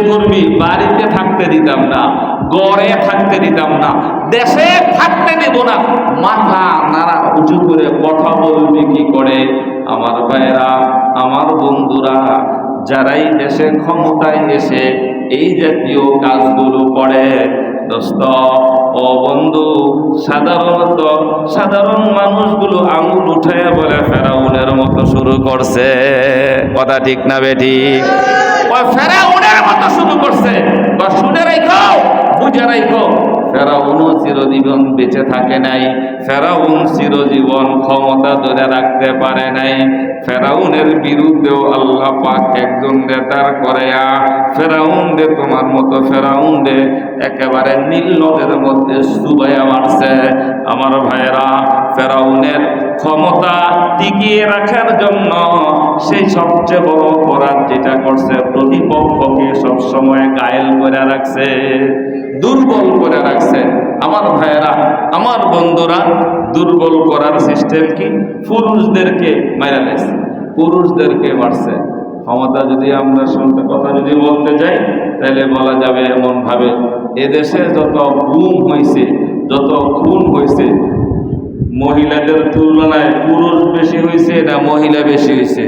করবি, বাড়িতে থাকতে দিতাম না, গড়ে থাকতে দিতাম না, দেশে থাকতে দেব না। মাথা নাড়া উঁচু করে কথা বলবি কি করে? আমার ভাইরা, আমার বন্ধুরা, যারাই দেশে ক্ষমতায় এসে এই জাতীয় কাজগুলো করে, দোস্ত ও বন্ধু, সাধারণত সাধারণ মানুষগুলো আঙুল উঠায় বলে ফেরাউনের মতো শুরু করছে। কথা ঠিক না বেঠিক? ফেরাউনের মতো শুরু করছে। বা শুনে রাখো, বুঝে রাখো, ফেরাউনও চিরজীবন বেঁচে থাকে নাই, ফেরাউন চিরজীবন ক্ষমতা ধরে রাখতে পারে নাই। ফেরাউনের বিরুদ্ধেও আল্লাহ পাক একজন নেতার করে ফেরাউন রে, তোমার মতো ফেরাউন রে একেবারে নীল নদের মধ্যে ডুবাইয়া মারছে। আমার ভাইয়েরা, ফেরাউনের ক্ষমতা টিকিয়ে রাখার জন্য সেই সবচেয়ে বড় অপরাধ যেটা করছে, প্রতিপক্ষকে সবসময় ঘায়েল করে রাখছে, দুর্বল করে রাখছে। আমার ভাইয়েরা, আমার বন্ধুরা, দুর্বল করার সিস্টেম কি? পুরুষদেরকে মারা দিয়েছে, পুরুষদেরকে মারছে। ক্ষমতা যদি আমরা শুনতে কথা যদি বলতে যাই, তাহলে বলা যাবে এমন ভাবে, এদেশে যত গুম হয়েছে, যত খুন হয়েছে, মহিলাদের তুলনায় পুরুষ বেশি হয়েছে না মহিলা বেশি হয়েছে?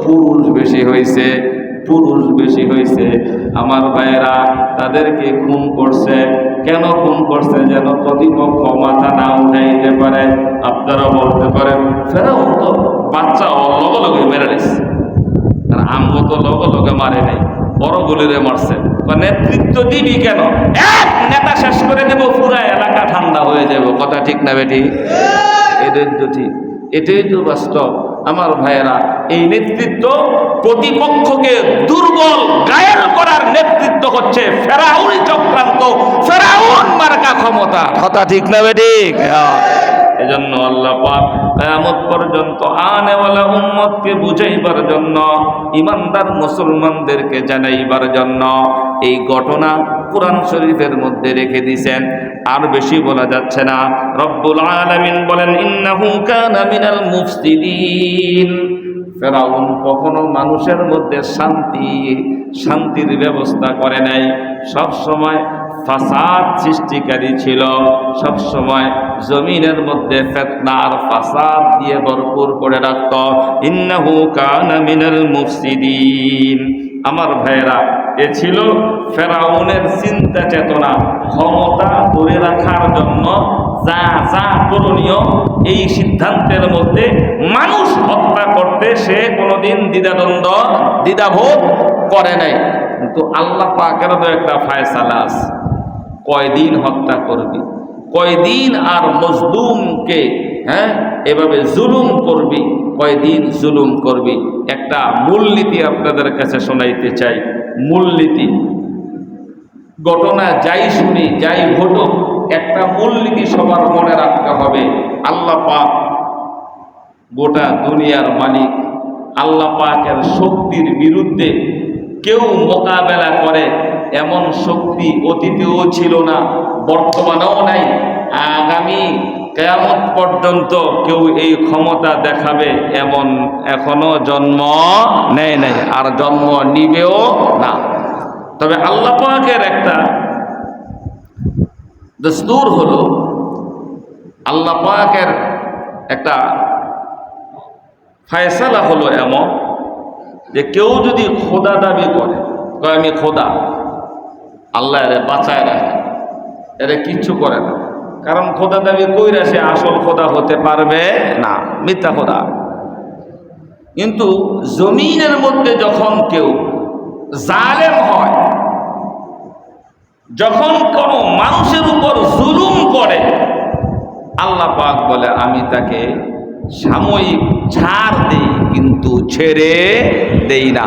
পুরুষ বেশি হয়েছে, পুরুষ বেশি হয়েছে। আমার ভাইয়েরা, তাদেরকে খুন করছে। কেন খুন করছে? যেন প্রতিপক্ষ মাথা না উঠাইতে পারে। আপনারা বলতে পারেন, ফেরাউন তো বাচ্চা লগে লগে মেরে দিচ্ছে, আর আমগো তো লগে লগে মারে নাই, বড় গুলিরে মারছে। নেতৃত্ব দিবি কেন? এক নেতা শেষ করে দেব, পুরা এলাকা ঠান্ডা হয়ে যাবে। কথা ঠিক না বেটি? এটাই তো ঠিক, এটাই তো বাস্তব। আমার ভাইয়েরা, এই নেতৃত্ব প্রতিপক্ষকে দুর্বল ঘায়েল করার নেতৃত্ব হচ্ছে ফেরাউনি চক্রান্ত, ফেরাউন মার্কা ক্ষমতা। কথা ঠিক না বেঠিক? এজন্য আল্লাহ পাক কিয়ামত পর্যন্ত আনেওয়ালা উম্মতকে বুঝাইবার জন্য, ইমানদার মুসলমানদেরকে জানাইবার জন্য এই ঘটনা কুরআন শরীফের মধ্যে রেখে দিয়েছেন। আর বেশি বলা যাচ্ছে না। রব্বুল আলামিন বলেন, ইন্নাহু কানা মিনাল মুফসিদিন। ফেরাউন কখনো মানুষের মধ্যে শান্তির ব্যবস্থা করে নাই, সব সময় ফাসাদ সৃষ্টিকারী ছিল, সব সময় জমিনের মধ্যে ফিতনা আর ফাসাদ দিয়ে ভরপুর করে রাখত। ইন্নাহু কানা মিনাল মুফসিদিন। আমার ভাইয়েরা, এ ছিল ফেরাউনের চিন্তা চেতনা। ক্ষমতা ধরে রাখার জন্য যা যা করণীয়, এই সিদ্ধান্তের মধ্যে মানুষ হত্যা করতে সে কোনোদিন দ্বিধাবোধ করে নাই। কিন্তু আল্লাহ পাকের তো একটা ফায়সালা আছে, কয়দিন হত্যা করবি, কয়দিন আর মজলুমকে এভাবে জুলুম করবি, কয়দিন জুলুম করবি। একটা মূলনীতি আপনাদের কাছে শোনাইতে চাই। মূলনীতি, ঘটনা যাই শুনি যাই ঘটুক, একটা মূলনীতি সবার মনে রাখতে হবে। আল্লাহ পাক গোটা দুনিয়ার মালিক। আল্লাহ পাকের শক্তির বিরুদ্ধে কেউ মোকাবেলা করে এমন শক্তি অতীতেও ছিল না, বর্তমানেও নাই, আগামী কিয়ামত পর্যন্ত কেউ এই ক্ষমতা দেখাবে এমন এখনো জন্ম নেয় নাই, আর জন্ম নিবেও না। তবে আল্লাহ পাকের একটা দস্তুর হলো, আল্লাহ পাকের একটা ফায়সালা হলো এমন যে কেউ যদি খোদা দাবি করে, কয় আমি খোদা, আল্লাহ এরে বাঁচায় রাখে, এরে কিচ্ছু করে না। কারণ খোদা দাবি কইরা সে আসল খোদা হতে পারবে না, মিথ্যা খোদা। কিন্তু জমিনের মধ্যে যখন কেউ জালেম হয়, যখন কোনো মানুষের উপর জুলুম করে, আল্লাহ পাক বলে আমি তাকে সাময়িক ছাড় দেই, কিন্তু ছেড়ে দেই না।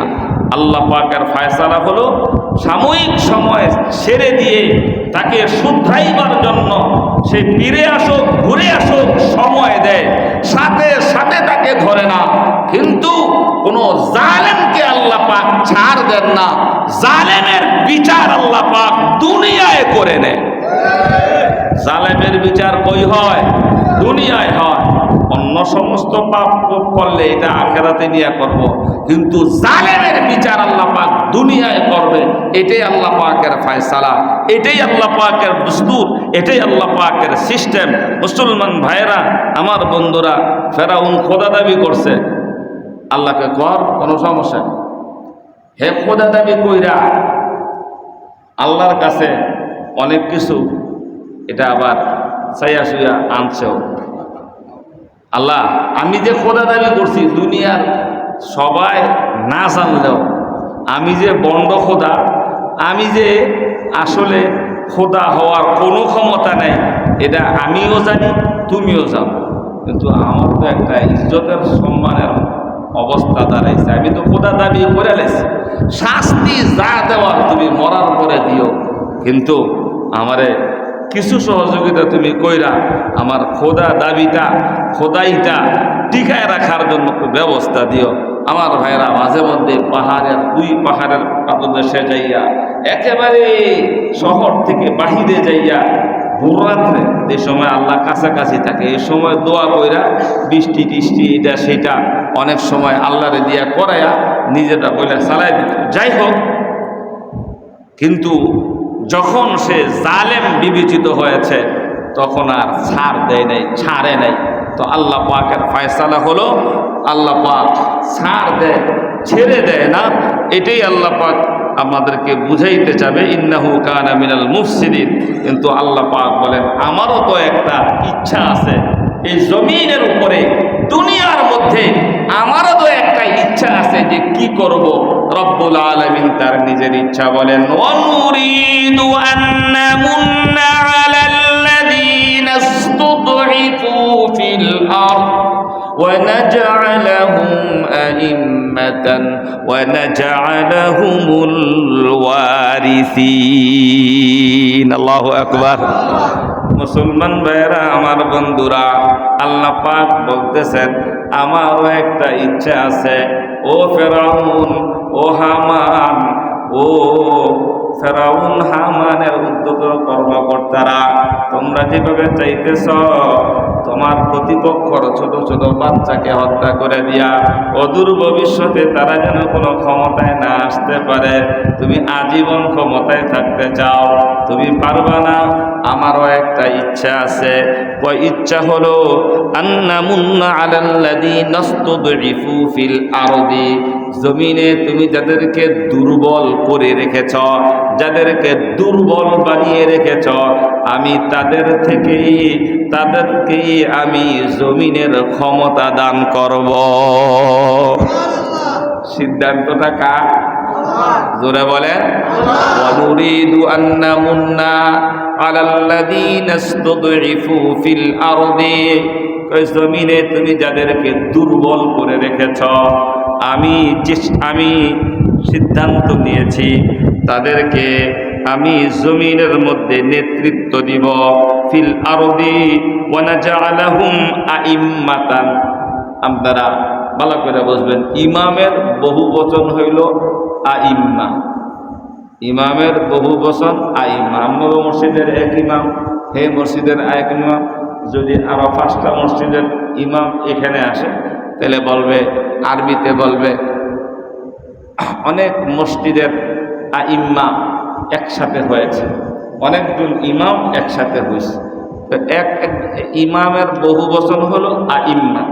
আল্লাহ পাকের ফায়সালা হলো সাময়িক সময় ছেড়ে দিয়ে তাকে শুধরাইবার জন্য সে ফিরে আসুক, ঘুরে আসুক সময় দেয়, সাথে সাথে তাকে ধরে না। কিন্তু কোন জালেমকে আল্লাহ পাক ছাড় দেন না, জালেমের বিচার আল্লাহ পাক দুনিয়ায় করে নেয়। জালেমের বিচার কই হয়? দুনিয়ায় হয়। অন্য সমস্ত পাপ করলে এটা আখেরাতে নিয়ে করব, কিন্তু জালেমের বিচার আল্লাহ পাক দুনিয়ায় করবে। এটাই আল্লাহ পাকের ফায়সালা, এটাই আল্লাহ পাকের দস্তুর, এটাই আল্লাহ পাকের সিস্টেম। মুসলমান ভাইয়েরা, আমার বন্ধুরা, ফেরাউন খোদা দাবি করছে, আল্লাহকে কর, কোনো সমস্যা নেই। হে খোদা দাবি কইরা আল্লাহর কাছে অনেক কিছু এটা আবার চাইয়া শুইয়া আনছেও। আল্লাহ, আমি যে খোদা দাবি করছি দুনিয়ার সবাই না জানলেও আমি যে বন্ড খোদা, আমি যে আসলে খোদা হওয়ার কোনো ক্ষমতা নেই, এটা আমিও জানি, তুমিও জানো। কিন্তু আমার তো একটা ইজ্জতের সম্মানের অবস্থা দাঁড়াইছে, আমি তো খোদা দাবি করে লেছি, শাস্তি যা দেওয়ার তুমি মরার পরে দিও, কিন্তু আমারে কিছু সহযোগিতা তুমি কইরা আমার খোদা দাবিটা, খোদাইটা টিকায় রাখার জন্য ব্যবস্থা দিও। আমার ভাইরা, মাঝে মধ্যে পাহাড়ের দুই পাহাড়ের পাদদেশে যাইয়া, একেবারে শহর থেকে বাহিরে যাইয়া ভোররাত্রে যে সময় আল্লাহ কাছাকাছি থাকে, এই সময় দোয়া কইরা বৃষ্টি টিষ্টি এটা সেটা অনেক সময় আল্লাহরে দিয়া করাইয়া নিজেটা বলে চালাই দিত। যাই হোক, কিন্তু যখন সে জালেম বিবেচিত হয়েছে তখন আর ছাড় দেয় নাই, ছাড়ে নাই। তো আল্লাহ পাকের ফয়সালা হলো, আল্লাহ পাক ছাড় দেয়, ছেড়ে দেয় না। এটাই আল্লাহ পাক আমাদেরকে বুঝাইতে চাবে, ইন্নাহু কানা মিনাল মুফসিদিন। কিন্তু আল্লাহ পাক বলেন, আমারও তো একটা ইচ্ছা আছে এই জমিনের উপরে, দুনিয়ার মধ্যে আমারও তো একটা ইচ্ছা আছে যে কি করব। রব্বুল আলামিন তার নিজের ইচ্ছা বলেন, ওয়ানুরিদু আন নামুন্না আলাল্লাযীনা ইসতুদঈফু ফিল আরদ ونجعلهم أئمة ونجعلهم الوارثين الله أكبر মুসলমান ভাইরা, আমার বন্ধুরা, আল্লাহ পাক বলতেছেন, আমারও একটা ইচ্ছা আছে। ও ফেরাউন, ও হামান, ও ফেরাউন হামানের উদ্যতর কর্মকর্তারা, তোমরা যেভাবে চাইতেছ তোমার প্রতিপক্ষর ছোট ছোট বাচ্চাকে হত্যা করে দিয়া অদূর ভবিষ্যতে তারা যেন কোনো ক্ষমতায় না আসতে পারে, তুমি আজীবন ক্ষমতায় থাকতে চাও, তুমি পারবা না। আমারও একটা ইচ্ছা আছে। ওই ইচ্ছা হলো আন্নামুন্না আলাল্লাযীনা ইসতুদঈফু ফিল আরদি, জমিনে তুমি যাদেরকে দুর্বল করে রেখেছ, যাদেরকে দুর্বল বানিয়ে রেখেছ, আমি তাদেরকেই আমি জমিনের ক্ষমতা দান করব। সিদ্ধান্তটা কার? জোরে বলেন, ওয়ানুরিদু আন নামুন্না আলাল্লাযীনা ইসতুদঈফু ফিল আরদি, জমিনে তুমি যাদেরকে দুর্বল করে রেখেছ, আমি সিদ্ধান্ত নিয়েছি তাদেরকে আমি জমিনের মধ্যে নেতৃত্ব দিব। ফিল আরদি ওয়া নাজআলাহুম আইম্মাতান। আপনারা ভালো করে বুঝবেন, ইমামের বহু বচন হইল আইম্মা, ইমামের বহু বচন আইম্মা। আপনার মসজিদের এক ইমাম, হে মসজিদের এক ইমাম। যদি আরো 5টা মসজিদের ইমাম এখানে আসে তাহলে বলবে, আরবিতে বলবে, অনেক মসজিদের আইম্মা একসাথে হয়েছে, অনেকজন ইমাম একসাথে হয়েছে। তো এক ইমামের বহু বচন হলো আইম্মা।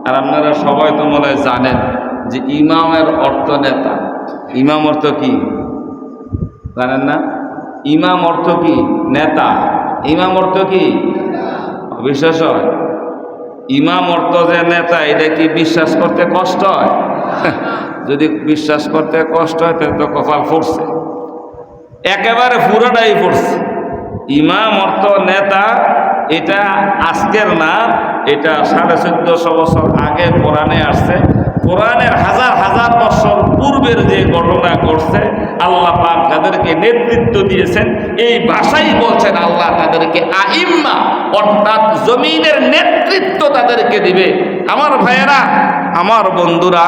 আর আপনারা সবাই তো মনে হয় জানেন যে ইমামের অর্থ নেতা। ইমাম অর্থ কি জানেন না? ইমাম অর্থ কি? নেতা। ইমাম অর্থ কি? বিশ্বাস হয়? ইমাম অর্থ যে নেতা, এটা কি বিশ্বাস করতে কষ্ট হয়? যদি বিশ্বাস করতে কষ্ট হয় তাহলে তো কপাল ফুটছে, একেবারে পুরোটাই পড়ছে। ইমাম অর্থ নেতা, এটা আজকের না, এটা 1450 বছর আগে কোরআনে আসছে। কোরআনের হাজার হাজার বছর পূর্বের যে ঘটনা ঘটছে, আল্লাহ পাক যাদেরকে নেতৃত্ব দিয়েছেন, এই ভাষাই বলছেন আল্লাহ তাদেরকে আইম্মা, অর্থাৎ জমিনের নেতৃত্ব তাদেরকে দিবে। আমার ভাইয়েরা, আমার বন্ধুরা,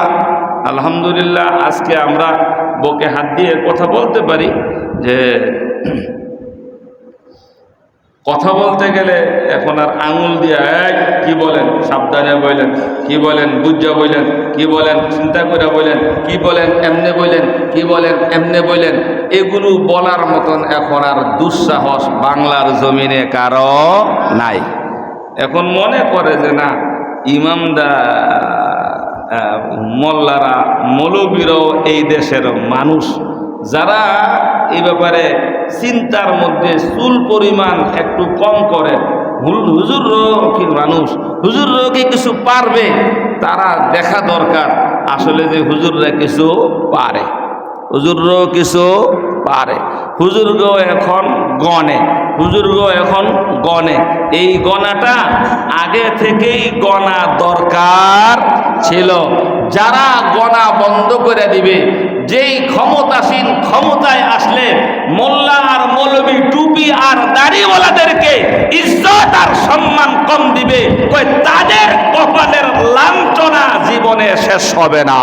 আলহামদুলিল্লাহ আজকে আমরা বুকে হাত দিয়ে কথা বলতে পারি যে কথা বলতে গেলে এখন আর আঙুল দিয়ে কি বলেন, সাবধানে বললেন, কি বলেন বুঝা বললেন, কি বলেন চিন্তা করে বললেন, কি বলেন এমনে বললেন, কি বলেন এমনে বললেন, এগুলো বলার মতন এখন আর দুঃসাহস বাংলার জমিনে কারো নাই। এখন মনে করে যে না ইমামদা মোল্লারা মৌলবীরাও এই দেশের মানুষ, যারা এই ব্যাপারে চিন্তার মধ্যে চুল পরিমাণ একটু কম করে, হুজুরও কি মানুষ, হুজুরও কি কিছু পারবে, তারা দেখা দরকার আসলে যে হুজুররা কিছু পারে, হুজুরও কিছু পারে। হুজুরগো এখন গণে, হুজুরগো এখন গণে। এই গণাটা আগে থেকেই গণা দরকার ছিল। যারা গণা বন্ধ করে দিবে, যেই ক্ষমতাসীন ক্ষমতায় আসলে মোল্লা আর মৌলবী টুপি আর দাড়িওয়ালাদেরকে ইজ্জত আর সম্মান কম দিবে, তাদের কপালের লাঞ্ছনা জীবনে শেষ হবে না।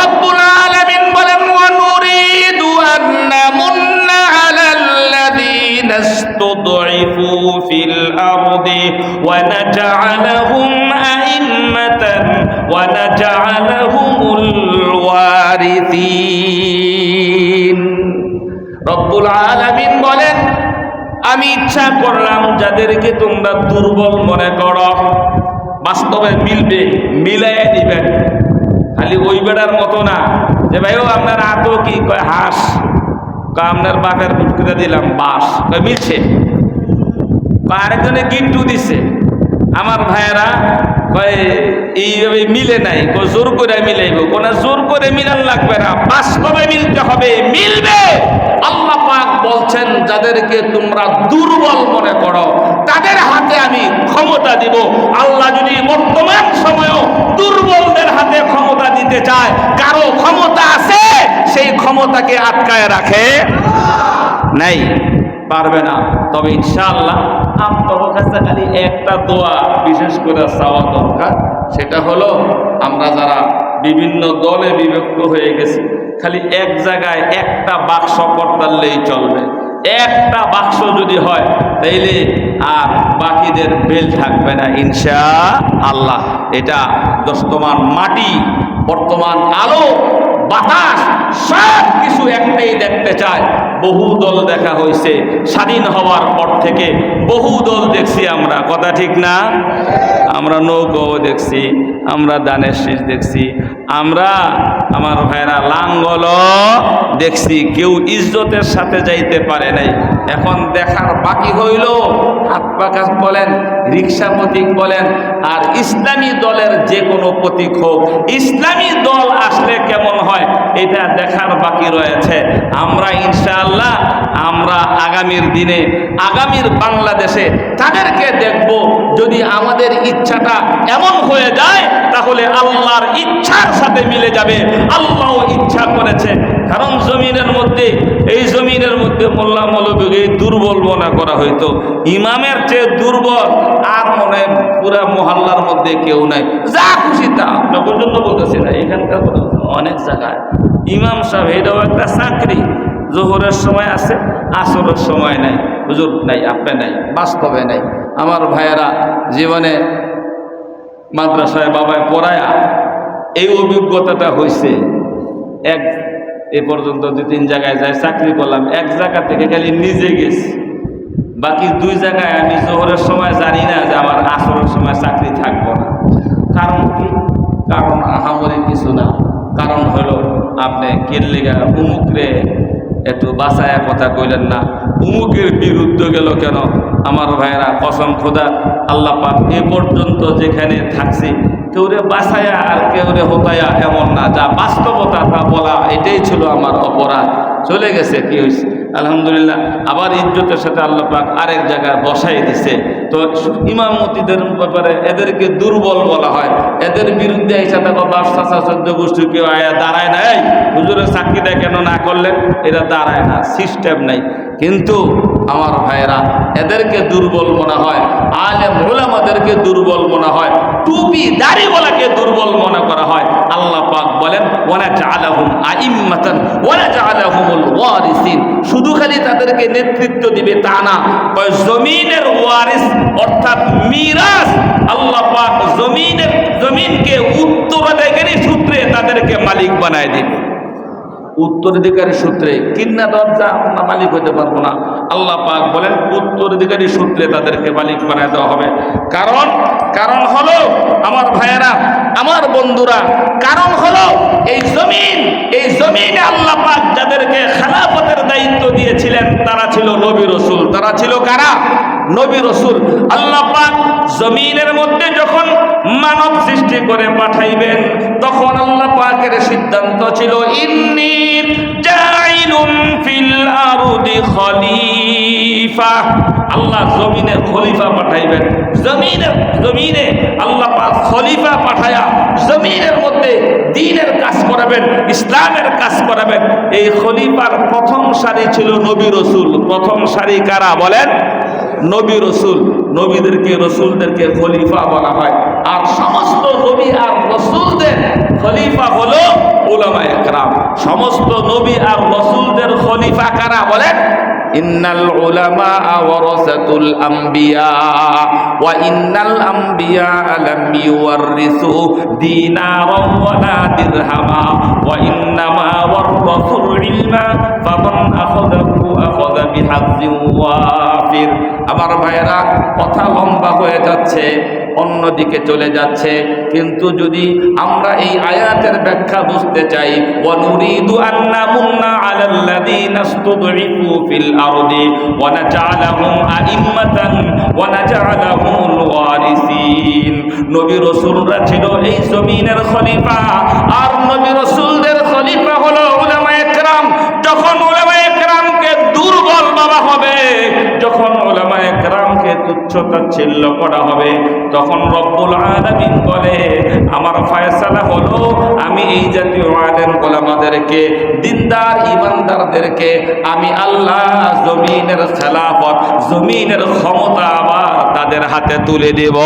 রব্বুল আলামিন বলেন ওয়া নুরিদু আন নামুন্না আলাল্লাযীনা ইসতুদঈফু ফিল আরদি ওয়া নাজআলাহুম আইম্মাতান ওয়া নাজআলাহুমুল ওয়ারিসিন। রব্বুল আলামিন বলেন আমি ইচ্ছা করলাম যাদেরকে তোমরা দুর্বল মনে করো, বাস্তবে মিলবে, মিলাই দিবেন। খালি ওই বেড়ার মতো না যে ভাইও আপনার আতো কি কয় হাঁস, আপনার বাপের বুটকুটা দিলাম বাস, কয় মিলছে। আরেকজনে গিন্টু দিছে, আমার ভাইয়েরা কয় এইভাবে মিলে নাই, জোর করে মিলাইব, কোন জোর করে মিলান লাগবে না, বাস্তবে মিলতে হবে, মিলবে। আল্লাহ পাক বলছেন যাদেরকে তোমরা দুর্বল মনে করো তাদের হাতে আমি ক্ষমতা দিব। আল্লাহ যদি বর্তমান সময়েও দুর্বলদের হাতে ক্ষমতা দিতে চায়, কারো ক্ষমতা আছে সেই ক্ষমতাকে আটকায় রাখে নাই, পারবে না। তবে ইনশাআল্লাহ আপনার কাছে খালি একটা দোয়া বিশেষ করে চাওয়া দরকার, সেটা হলো আমরা যারা বিভিন্ন দলে বিভক্ত হয়ে গেছি, খালি এক জায়গায় একটা বাক্স করতালেই চলবে। একটা বাক্স যদি হয় তাইলে আর বাকিদের বেল থাকবে না ইনশাআল্লাহ। এটা বর্তমান মাটি, বর্তমান আলো, বাতাস সব কিছু একটাই দেখতে চায়। বহু দল দেখা হয়েছে স্বাধীন হওয়ার পর থেকে, বহু দল দেখছি আমরা, কথা ঠিক না? আমরা নৌকাও দেখছি, আমরা দানের শীষ দেখছি, আমরা আমার ভাইরা লাঙ্গল দেখছি, কেউ ইজ্জতের সাথে যাইতে পারে নাই। এখন দেখার বাকি হইল হাত পাকা বলেন, রিক্সা প্রতীক বলেন, আর ইসলামী দলের যে কোনো প্রতীক হোক, ইসলামী দল আসলে কেমন হয় এটা দেখার বাকি রয়েছে। আমরা ইনশাআল্লাহ আমরা আগামীর দিনে, আগামীর বাংলাদেশে তাদেরকে দেখব। যদি আমাদের ইচ্ছাটা এমন হয়ে যায় তাহলে আল্লাহর ইচ্ছার সাথে মিলে যাবে। আল্লাহ ইচ্ছা করেছে, কারণ জমিনের মধ্যে, এই জমিনের মধ্যে মোল্লা মৌলবীকে দুর্বল মনে করা হইতো, ইমামের চেয়ে দুর্বল আর মনে পুরা মহল্লার মধ্যে কেউ নাই। যা খুশি তা, আপনার পর্যন্ত বলতেছি না, এখানকার অনেক জায়গায় ইমাম সাহেব এটাও একটা চাকরি, জোহরের সময় আছে, আসরের সময় নাই, হুজুর নাই, আপনি নাই, বাস্তবে নাই। আমার ভাইয়েরা জীবনে মাদ্রাসায় বাবায় পড়ায়া এই অভিজ্ঞতাটা হয়েছে। এক এ পর্যন্ত 2-3 জায়গায় যাই চাকরি করলাম, এক জায়গা থেকে খালি নিজে গেছি, বাকি 2 জায়গায় আমি জোহরের সময় জানি না যে আমার আসরের সময় চাকরি থাকবো না। কারণ কি? কারণ আহামরি কিছু না, কারণ হলো আপনি কেল্লিগা উমুকরে একটু বাঁচায়া কথা কইলেন না, উমুকের বিরুদ্ধে গেল কেন? আমার ভাইয়েরা কসম খোদা, আল্লাহ পাক এ পর্যন্ত যেখানে থাকছি কেউরে বাঁচায়া আর কেউরে হতায়া এমন না, যা বাস্তবতা তা বলা এটাই ছিল আমার অপরাধ। চলে গেছে, কি হয়েছে আলহামদুলিল্লাহ। আবার ইজ্জতের সাথে আল্লাহ পাক আরেক জায়গায় বসাই দিছে। তো ইমামতিদের ব্যাপারে এদেরকে দুর্বল বলা হয়, এদের বিরুদ্ধে এসে থাকো বাদশা 14 গোষ্ঠী কেউ আয়া দাঁড়ায় না, এই হুজুরের চাকরিটা কেন না করলেন, এটা দাঁড়ায় না, সিস্টেম নাই। কিন্তু আমার ভাইয়েরা এদেরকে দুর্বল মনে হয়, আলেম উলামাদেরকে দুর্বল মনে হয়, টুপি দাড়িওয়ালাকে দুর্বল মনে করা হয়। আল্লাহ পাক বলেন ওয়ালা জাআলাহুম আইম্মাতান ওয়ালা জাআলাহুমুল ওয়ারিসিন। ওয়ারিসিন, শুধু খালি তাদেরকে নেতৃত্ব দিবে তা না, জমিনের ওয়ারিস অর্থাৎ মিরাস আল্লাহ পাক জমিনকে উত্তরাধিকারী সূত্রে তাদেরকে মালিক বানায় দিবে। উত্তরাধিকারী সূত্রে, কিন্না দরজা আমরা মালিক হতে পারবো না। আল্লাহ পাক বলেন উত্তরাধিকারী সূত্রে তাদেরকে মালিক বানায় দেওয়া হবে। কারণ হলো আমার ভাইয়েরা, আমার বন্ধুরা, কারণ হলো এই জমিনে আল্লাহ পাক যাদেরকে খেলাফতের দায়িত্ব দিয়েছিলেন তারা ছিল নবী রাসূল। তারা ছিল কারা? নবী রাসূল। আল্লাহ পাক জমিনের মধ্যে যখন মানব সৃষ্টি করে পাঠাইবেন তখন আল্লাহ পাকের সিদ্ধান্ত ছিল ইন্নী জাইলুন ফিল আরদি খলিফা। আল্লাহ জমিনে খলিফা পাঠাইবেন। জমিনে আল্লাহ পাক খলিফা পাঠায়া জমিনের মধ্যে দ্বীনের কাজ করাবেন, ইসলামের কাজ করাবেন। এই খলিফার প্রথম সারি ছিল নবী রাসূল। প্রথম সারি কারা বলেন? নবী রাসূল। নবীদেরকে রাসূলদেরকে খলিফা বলা হয়। আর সমস্ত নবী আর রাসূলদের খলিফা হলো উলামায়ে কেরাম। সমস্ত নবী আর রাসূলদের খলিফা কারা বলেন? ইন্নাল উলামা ওয়ারাসাতুল আম্বিয়া ওয়া ইন্নাল আম্বিয়া লাম ইউওয়ারিসু দিনারান ওয়ালা দিরহামা ওয়া ইন্নামা ওয়ারাসুল ইলমা ফামান আখাযাহু আখাযা বিহাজ্জিন ওয়াফির। আমার ভাইয়েরা, কথা লম্বা হয়ে যাচ্ছে, অন্যদিকে চলে যাচ্ছে, কিন্তু যদি আমরা এই আয়াতের ব্যাখ্যা বুঝতে চাই, ওয়া নুরিদু আন্না মুন্না আলাল্লাযীনা ইসতুদঈফু ফিল আরদি ওয়া নাজআলাহুম আইম্মাতান ওয়া নাজআলাহুমুল ওয়ারিসিন। নবী রাসূলরা ছিল এই জমিনের খলিফা, আর নবী রাসূলদের খলিফা হলো উলামায়ে কেরাম। যখন উলামায়ে কেরামকে দুর্বল ভাবা হবে, যখন উলামায়ে কেরামকে তুচ্ছ তাচ্ছিল্য করা হবে, তখন রব্বুল আলামিন বলে আমার ফয়সালা হলো আমি এই জাতীয় আলেম ওলামাদেরকে, দিনদার ইমানদারদেরকে আমি আল্লাহ জমিনের খেলাফত, জমিনের ক্ষমতা আবার তাদের হাতে তুলে দেব।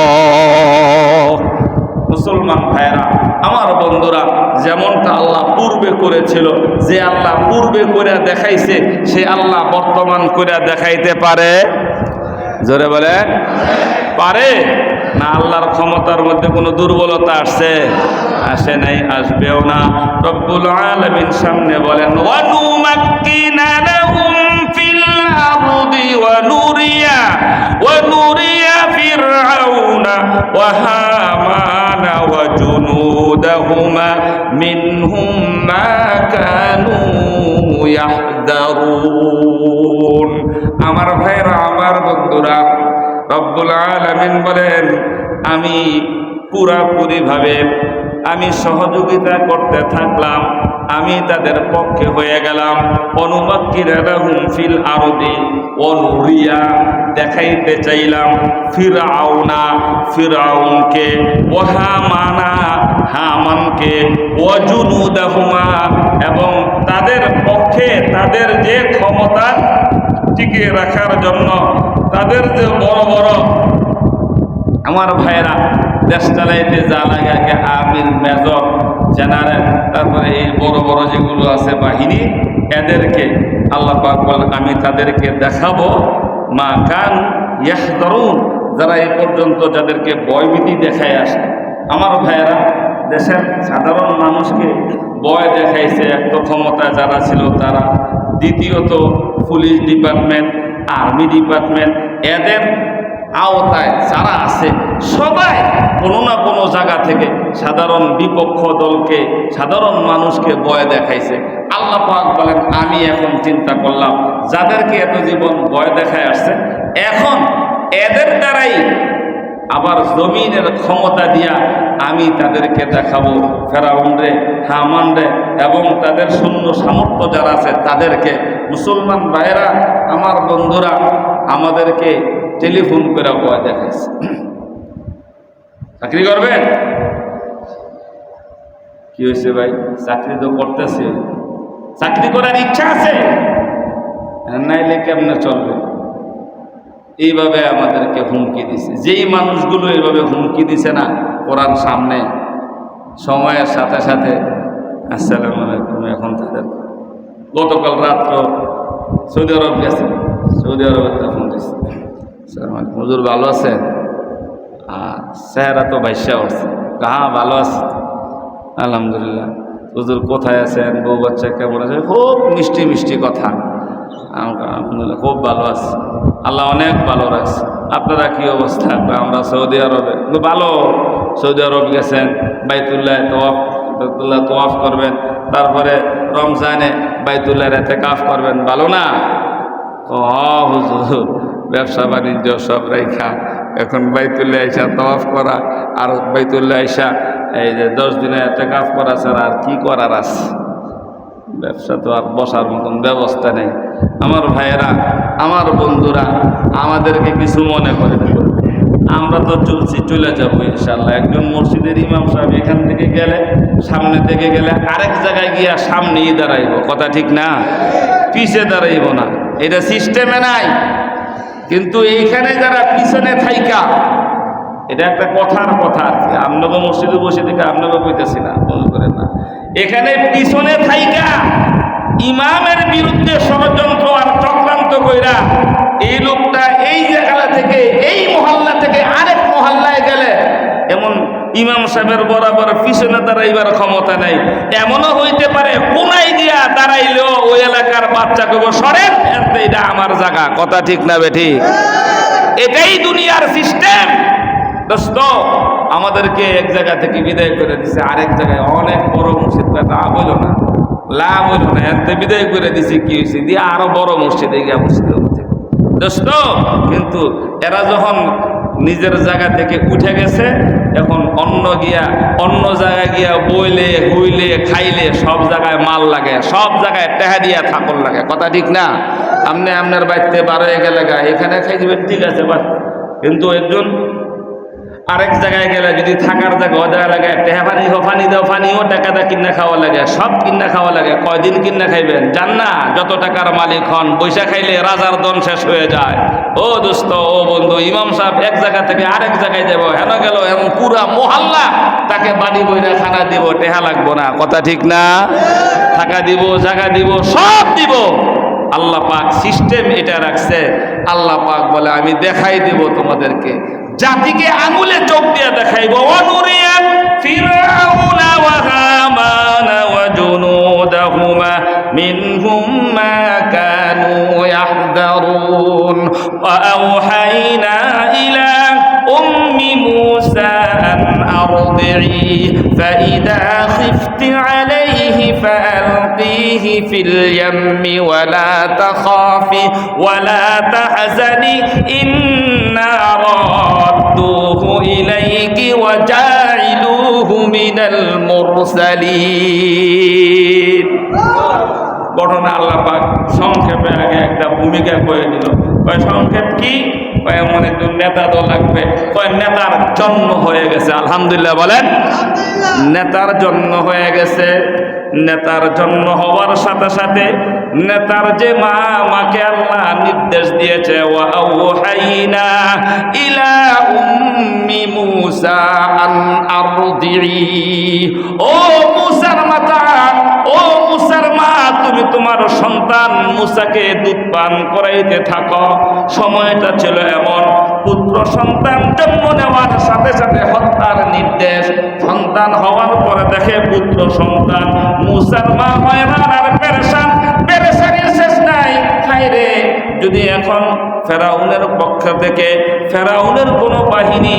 মুসলমান ভাইরা, আমার বন্ধুরা, যেমনটা আল্লাহ পূর্বে করেছিল, যে আল্লাহ পূর্বে করে দেখাইছে সে আল্লাহ বর্তমান করে দেখাইতে পারে? জোরে বলে পারে না? আল্লাহর ক্ষমতার মধ্যে কোনো দুর্বলতা আসে নাই, আসবেও না। রব্বুল আলামিন সামনে বলেন ওয়া নুমাক্কিনা লাহুম ফিল আরদি ওয়া নুরিয়া ফিরআউনা ওয়া হামানা ওয়া জুনুদাহুমা মিনহুম মা কানু ইয়াহদারুন। আমার ভাইরা, আমার বন্ধুরা, রব্বুল আলামিন বলেন আমি পুরাপুরিভাবে আমি সহযোগিতা করতে থাকলাম, আমি তাদের পক্ষে হয়ে গেলাম। অনুমাক্কিনা লাহুম ফিল আরদি ওয়া নুরিয়া, দেখাইতে চাইলাম ফিরআউনকে, ওয়া হামানকে, ওয়া জুনুদাহুমা, এবং তাদের পক্ষে তাদের যে ক্ষমতা টিকিয়ে রাখার জন্য তাদের যে বড় বড় আমার ভাইয়েরা দেশ চালাইতে যা লাগে, আমির, মেজর, জেনারেল, তারপরে এই বড় বড় যেগুলো আছে বাহিনী, এদেরকে আল্লাহ পাক বলেন আমি তাদেরকে দেখাবো মা কান ইয়াহদারুন, যারা এই পর্যন্ত যাদেরকে ভয়ভীতি দেখায় আসে। আমার ভাইয়েরা, দেশের সাধারণ মানুষকে ভয় দেখাইছে এক তো ক্ষমতা যারা ছিল তারা, দ্বিতীয়ত পুলিশ ডিপার্টমেন্ট, আর্মি ডিপার্টমেন্ট, এদের আওতায় যারা আছে সবাই কোনো না কোনো জায়গা থেকে সাধারণ বিপক্ষ দলকে, সাধারণ মানুষকে ভয় দেখাইছে। আল্লাহ পাক বলেন আমি এখন চিন্তা করলাম যাদেরকে এত জীবন ভয় দেখায় আসছে, এখন এদের দ্বারাই আবার জমিনের ক্ষমতা দিয়া আমি তাদেরকে দেখাবো ফেরাউন রে, হামান রে, এবং তাদের সৈন্য সামর্থ্য যারা আছে তাদেরকে। মুসলমান ভাইয়েরা, আমার বন্ধুরা, আমাদেরকে টেলিফোন করে ভয় দেখাইছে চাকরি করবেন। কি হয়েছে ভাই? চাকরি তো করতেছে, চাকরি করার ইচ্ছা আছে, নাইলে কেমনে চলবে? এইভাবে আমাদেরকে হুমকি দিছে। যেই মানুষগুলো এইভাবে হুমকি দিছে না, কোরআন সামনে সময়ের সাথে সাথে আসসালামু আলাইকুম, এখন তাদের গতকাল রাত্র সৌদি আরব গেছেন, সৌদি আরবের ফোন দিচ্ছে। হুজুর ভালো আছেন? চেহারা তো ভাইসা উঠছে। হ্যাঁ ভালো আছে আলহামদুলিল্লাহ। হুজুর কোথায় আছেন, বউ বাচ্চা কেমন আছে? খুব মিষ্টি মিষ্টি কথা। আলহামদুলিল্লাহ খুব ভালো আছে, আল্লাহ অনেক ভালো রাখছে। আপনারা কি অবস্থা? আমরা সৌদি আরবে। ভালো। সৌদি আরব গেছেন, বাইতুল্লাহ তোয়াফ করবেন, তারপরে রমজানে বাইতুল্লাহর ইতিকাফ করবেন, ভালো না? হুজুর ব্যবসা বাণিজ্য সব রেখা এখন বাইতুল্লাহ আইসা তওয়াফ করা আর বাইতুল্লাহ আইসা এই যে 10 দিনে ইতিকাফ করা ছাড়া আর কি করার আছে? ব্যবসা তো আর বসার মতন ব্যবস্থা নেই। আমার ভাইয়েরা, আমার বন্ধুরা, আমাদেরকে কিছু মনে করে না, আমরা তো চলে যাবো ইনশাল্লাহ। একজন মসজিদের ইমাম সাহেব এখান থেকে গেলে, সামনে থেকে গেলে আরেক জায়গায় গিয়া সামনেই দাঁড়াইব, কথা ঠিক না? পিছে দাঁড়াইব না, এটা সিস্টেমে নাই। কিন্তু এইখানে যারা পিছনে থাইকা, এটা একটা কথার কথা আর কি, আপনাকে মসজিদে বসে থেকে আপনাকে কইতেছি না, মনে করেন না। এখানে পিছনে থাইকা ইমামের বিরুদ্ধে ষড়যন্ত্র আর চক্রান্ত কইরা এই লোকটা এই জায়গা থেকে, এই মহল্লা থেকে আরেক মহল্লায় গেলে, এমন ইমাম সাহেবের বরাবর পিছনে দাঁড়াইবার ক্ষমতা নাই। এমনও হইতে পারে কোনায় দিয়া দাঁড়াইলেও ওই এলাকার বাচ্চা কইব সরেন, এটা আমার জায়গা, কথা ঠিক না বেঠি? এটাই দুনিয়ার সিস্টেম। দোস্ত, আমাদেরকে এক জায়গা থেকে বিদায় করে দিছে আরেক জায়গায়, অনেক বড় মসজিদ, লাভ হইল না, লাভ হইল না। এতে বিদায় করে দিছি, কি হয়েছে? দিয়ে আরো বড় মসজিদে গিয়া মসজিদের মধ্যে। দোস্ত, কিন্তু এরা যখন নিজের জায়গা থেকে উঠে গেছে, এখন অন্য জায়গায় গিয়া বইলে হুইলে খাইলে সব জায়গায় মাল লাগে, সব জায়গায় টেহা দিয়া থাকল লাগে, কথা ঠিক না? আপনি আপনার বাড়িতে 12 গেলে এখানে খাই দিবেন, ঠিক আছে বাস। কিন্তু একজন আরেক জায়গায় গেলে যদি থাকার জায়গা দেওয়া লাগে, টেহা ফানি দাও, ফানিও টাকা দা কিনা খাওয়া লাগে, সব কিনা খাওয়া লাগে। কয়দিন কিনা খাইবেন? জান না, যত টাকার মালিক হন, পয়সা খাইলে রাজার দন শেষ হয়ে যায়। ও দোস্ত, ও বন্ধু, ইমাম সাহেব এক জায়গা থেকে আরেক জায়গায় যাব, হেন গেল, এমন পুরা মহল্লা তাকে বাড়ি বইরা খানা দিব, টেহা লাগবো না, কথা ঠিক না? থাকা দিব, জায়গা দিব, সব দিব। আল্লাহ পাক সিস্টেম এটা রাখছে। আল্লাহ পাক বলে, আমি দেখাই দিব তোমাদেরকে, জাতিকে আঙুলে চোখ দিয়ে দেখাইব। অনুরিয়ান ফিরআউনা ওয়া হামানা ওয়া জুনুদাহুমা মিনহুম মা কানু ইয়াহদারুন ওয়া আওহাইনা ইলা উম্মি মূসা আন আরদি'i ফাইদা খিফতি আলাইহি ফাআলকিহি ফিল ইয়াম্মি ওয়া লা তাখাফি ওয়া লা তাহজানি ইন্না রাদ্দুহু ইলাইকি ওয়া জাইলুহু মিনাল মুরসালিন। ঘটনা আল্লাহ পাক সংক্ষেপে আগে একটা ভূমিকা করে দিল। সংক্ষেপ কি? এমন একজন নেতা তো লাগবে, নেতার জন্ম হয়ে গেছে। আলহামদুলিল্লাহ বলেন, নেতার জন্ম হয়ে গেছে। নেতার জন্ম হওয়ার সাথে সাথে নেতার যে মাকে আল্লাহ নির্দেশ দিয়েছে, ওয়া আওহাইনা ইলা উম্মি মূসা আন আরদি'i, ও মূসার মাতা, ও মূসার মা, তুমি তোমার সন্তান মূসাকে দুধ পান করাইতে থাকো। সময়টা ছিল এমন, পুত্র সন্তান জন্ম নেওয়ার সাথে সাথে হত্যার নির্দেশ। সন্তান হওয়ার পরে দেখে পুত্র সন্তান, মূসার মা হয়রান আর পেরেশান, পেরেশানির শেষ নাই। হায়রে, যদি এখন ফেরাউনের পক্ষ থেকে, ফেরাউনের কোনো বাহিনী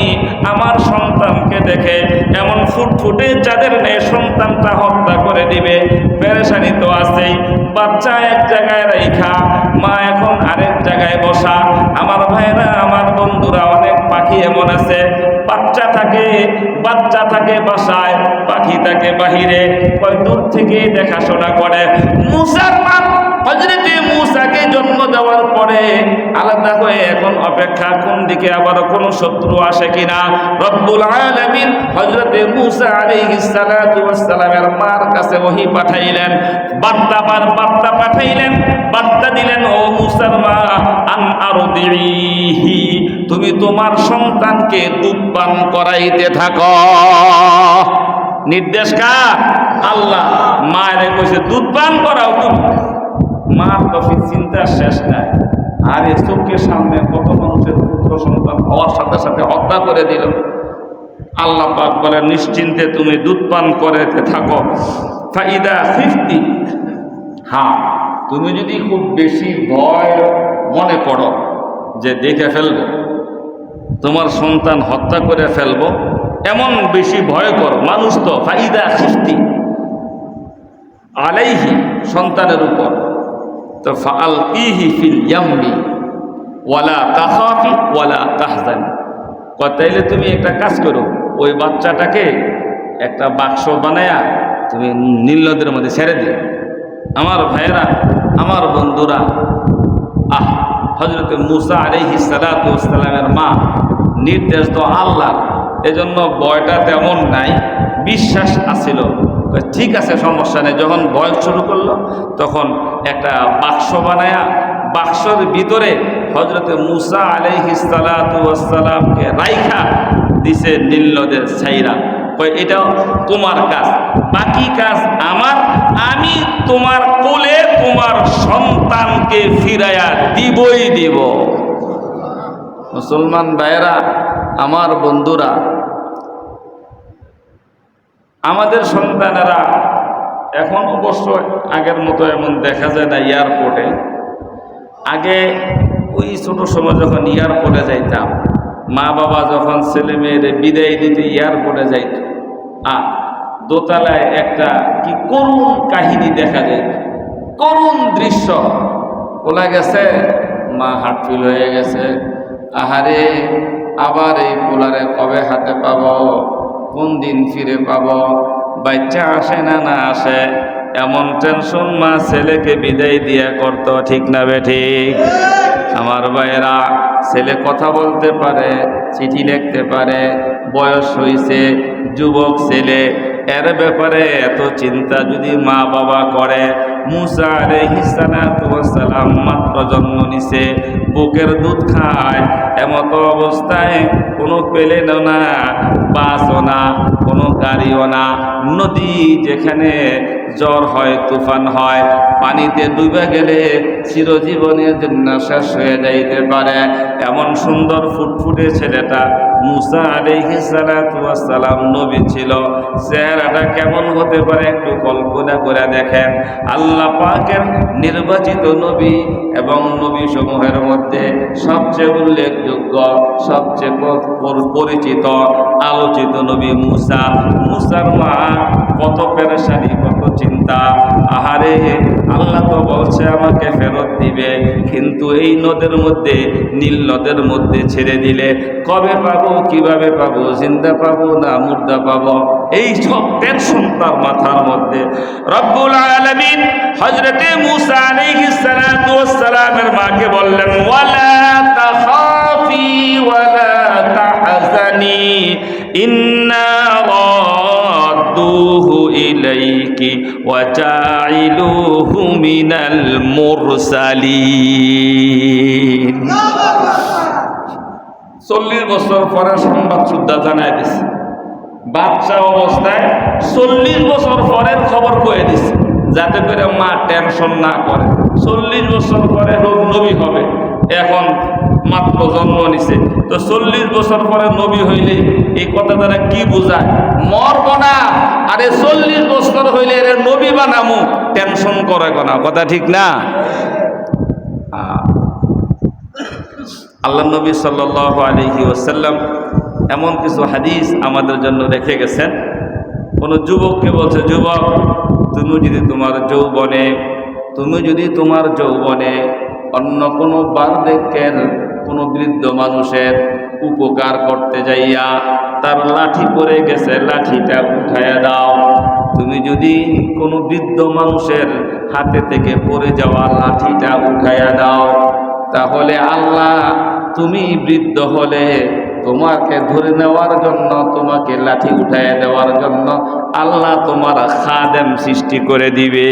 আমার সন্তানকে দেখে এমন ফুটফুটে যাদের নেই, সন্তানটা হত্যা করে দিবে, পেরেশানি তো আছেই। বাচ্চা এক জায়গায় রাইখা, মা এখন আরেক জায়গায় বসা। আমার ভাইরা, আমার বন্ধুরা, অনেক পাখি এমন আছে, বাচ্চা থাকে বাসায়, পাখি থাকে বাহিরে, কয় দূর থেকে দেখাশোনা করে। মূসার মা হযরতে মূসাকে জন্ম দেওয়ার পরে আলাদা হয়ে এখন অপেক্ষা, কোন দিকে আবার কোনো শত্রু আসে কিনা। রব্বুল আলামিন হযরতে মূসা আলাইহিস সালাতু ওয়াস সালামের মার কাছে ওহী পাঠাইলেন, বার্তা পাঠাইলেন, বার্তা দিলেন, ও মূসার মা, আন আরদিহি, তুমি তোমার সন্তানকে দুধ পান করাইতে থাকো। নির্দেশ কার? আল্লাহ। মায়ের কইছে দুধ পান করাও তুমি। মার তো চিন্তা শেষ নাই। আর এ চোখের সামনে কত মানুষের পুত্র সন্তান হওয়ার সাথে সাথে হত্যা করে দিল। আল্লাহ পাক বলে নিশ্চিন্তে তুমি দুধ পান করতে থাকো। ফাইদা ফিফটি, হ্যাঁ তুমি যদি খুব বেশি ভয় মনে করো যে দেখে ফেলবো, তোমার সন্তান হত্যা করে ফেলবো, এমন বেশি ভয় করো মানুষ তো, ফাইদা ফিফটি আলাইহি সন্তানের উপর, তো ফাআলকিহি ফিল ইয়াম্মি ওয়ালা তাখাফি ওয়ালা তাহজানি, তাইলে তুমি একটা কাজ করো, ওই বাচ্চাটাকে একটা বাক্স বানায়া তুমি নীল নদের মধ্যে ছেড়ে দিও। আমার ভাইয়েরা, আমার বন্ধুরা, হযরত মূসা আলাইহিস সালাতু ওয়াস সালামের মা নির্দেশ তো আল্লাহ, এজন্য ভয়টা তেমন নাই, বিশ্বাস আছিল। ঠিক আছে সমস্যা নেই। যখন ভয় শুরু করলো তখন একটা বাক্স বানায়া বাক্সর ভিতরে হযরত মূসা আলাইহিস সালাতু ওয়াস সালামকে রাইখা দিছে নীল নদের ছাইরা। এটাও তোমার কাজ, বাকি কাজ আমার, আমি তোমার কোলে তোমার সন্তানকে ফিরাইয়া দিবই দিব। মুসলমান ভাইয়েরা, আমার বন্ধুরা, আমাদের সন্তানেরা এখন অবশ্য আগের মতো এমন দেখা যায় না এয়ারপোর্টে। আগে ওই ছোট সময় যখন এয়ারপোর্টে যাইতাম, মা বাবা যখন ছেলে মেয়েরে বিদায় দিতে এয়ারপোর্টে যাইত, দোতলায় একটা কি করুণ কাহিনী দেখা যায়, করুণ দৃশ্য। বলা গেছে মা হার্টফেল হয়ে গেছে, আহারে আবার এই পোলারে কবে হাতে পাব, কোন দিন ফিরে পাব, বাচ্চা আসে না না আসে, এমন টেনশন মা ছেলেকে বিদায় দিয়া করত। ঠিক না বেঠিক? আমার ভাইয়েরা, ছেলে কথা বলতে পারে, চিঠি লিখতে পারে, বয়স হয়েছে, যুবক ছেলে, এর ব্যাপারে এত চিন্তা যদি মা বাবা করে। মূসা আলাইহিস সালাতু ওয়াস সালাম মাত্র জন্ম নিছে, বুকের দুধ খায়, এমত অবস্থায় কোনো প্লেনও না, বাসও না, কোনো গাড়িও না, নদী যেখানে জ্বর হয়, তুফান হয়, পানিতে ডুবে গেলে চিরজীবনের জন্য শেষ হয়ে যাইতে পারে। এমন সুন্দর ফুটফুটে ছেলেটা মূসা আলাইহিস সালাতু ওয়াস সালাম নবী ছিল। চেহারাটা কেমন হতে পারে একটু কল্পনা করে দেখেন। আল্লাহ পাকের নির্বাচিত নবী এবং নবী সমূহের মধ্যে সবচেয়ে উল্লেখযোগ্য, সবচেয়ে পরিচিত, আলোচিত নবী মূসা। মূসার মা কত পেরেশানি, কত চিন্তা। আহারে, আল্লাহ তো বলছে আমাকে ফেরত দিবে, কিন্তু এই নদের মধ্যে, নীল নদের মধ্যে ছেড়ে দিলে কবে পাবো, কিভাবে পাবো, জিন্দা পাবো না মুর্দা পাবো, এই সব টেনশন তার মাথার মধ্যে। রব্বুল আলামিন হযরতে মূসা আলাইহিস সালাতু ওয়াস সালামের মাকে বললেন, ওয়ালা তাখাফি ওয়ালা তাহজানি ইন্না রাদ্দুহু ইলাইকি ওয়া জাইলুহু মিনাল মুরসালিন। 40 বছর পরে সংবাদ সুদ্ধা জানায় দিছে, বাচ্চা অবস্থায় 40 বছর পরের খবর কয়ে দিছে, যাতে করে মা টেনশন না করে। 40 বছর পরে নবী হবে, এখন মাত্র জন্ম নিছে, তো 40 বছর পরে নবী হইলে এই কথা দ্বারা কি বোঝায়? মরব না, আরে 40 বছর হইলে এর নবী বানামু, টেনশন করে না, কথা ঠিক না? আল্লাহ নবী সাল্লাল্লাহু আলাইহি ওয়াসাল্লাম এমন কিছু হাদিস আমাদের জন্য রেখে গেছেন। কোনো যুবককে বলছে, যুবক তুমি যদি তোমার যৌবনে অন্য কোনো বার্ধক্যের কোনো বৃদ্ধ মানুষের উপকার করতে যাইয়া তার লাঠি পড়ে গেছে, লাঠিটা উঠাইয়া দাও। তুমি যদি কোনো বৃদ্ধ মানুষের হাতে থেকে পড়ে যাওয়া লাঠিটা উঠাইয়া দাও, তাহলে আল্লাহ তুমি বৃদ্ধ হলে তোমাকে ধরে নেওয়ার জন্য, তোমাকে লাঠি উঠাইয়া দেওয়ার জন্য আল্লাহ তোমার খাদেম সৃষ্টি করে দিবে।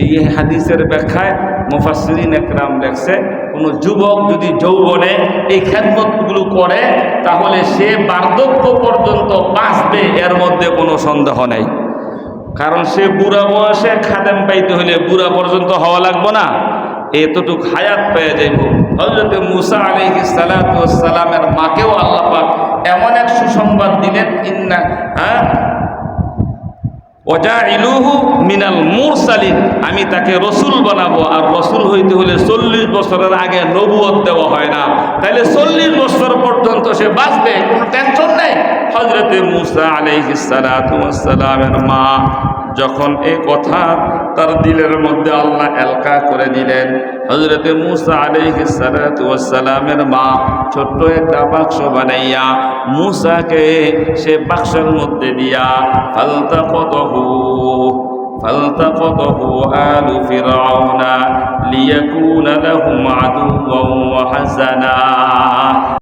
এই হাদিসের ব্যাখ্যায় মুফাসসিরিন একরাম লেখছে, কোনো যুবক যদি যৌবনে এই খেদমতগুলো করে তাহলে সে বার্ধক্য পর্যন্ত বাঁচবে, এর মধ্যে কোনো সন্দেহ নেই। কারণ সে বুড়া বয়সে খাদেম পাইতে হলে বুড়া পর্যন্ত হওয়া লাগবে না, এতটুক হায়াত পেয়ে যাইব। হযরত মূসা আলাইহিস সালাতু ওয়াস সালামের মাকেও আল্লাহ পাক এমন এক সুসংবাদ দিলেন, ইন্না ওয়াজাইলুহু মিনাল মুরসালিন, আমি তাকে রসুল বানাবো। আর রসুল হইতে হলে 40 বছরের আগে নবুয়ত দেওয়া হয় না, তাইলে 40 বছর পর্যন্ত সে বাঁচবে, কোনো টেনশন নেই। হযরত মূসা আলাইহিস সালাতু ওয়াস সালামের মা যখন এই কথা তার দিলের মধ্যে আল্লাহ এলকা করে দিলেন, হযরত মূসা আলাইহিস সালাতু ওয়াস সালামের মা ছোট্ট একটা বাক্স বানাইয়া মূসাকে সে বাক্সের মধ্যে দিয়া ফালতাকতাহু আলু ফিরআউনা লিয়াকুনা লাহুম আদুওয়ান ওয়া হাযানা।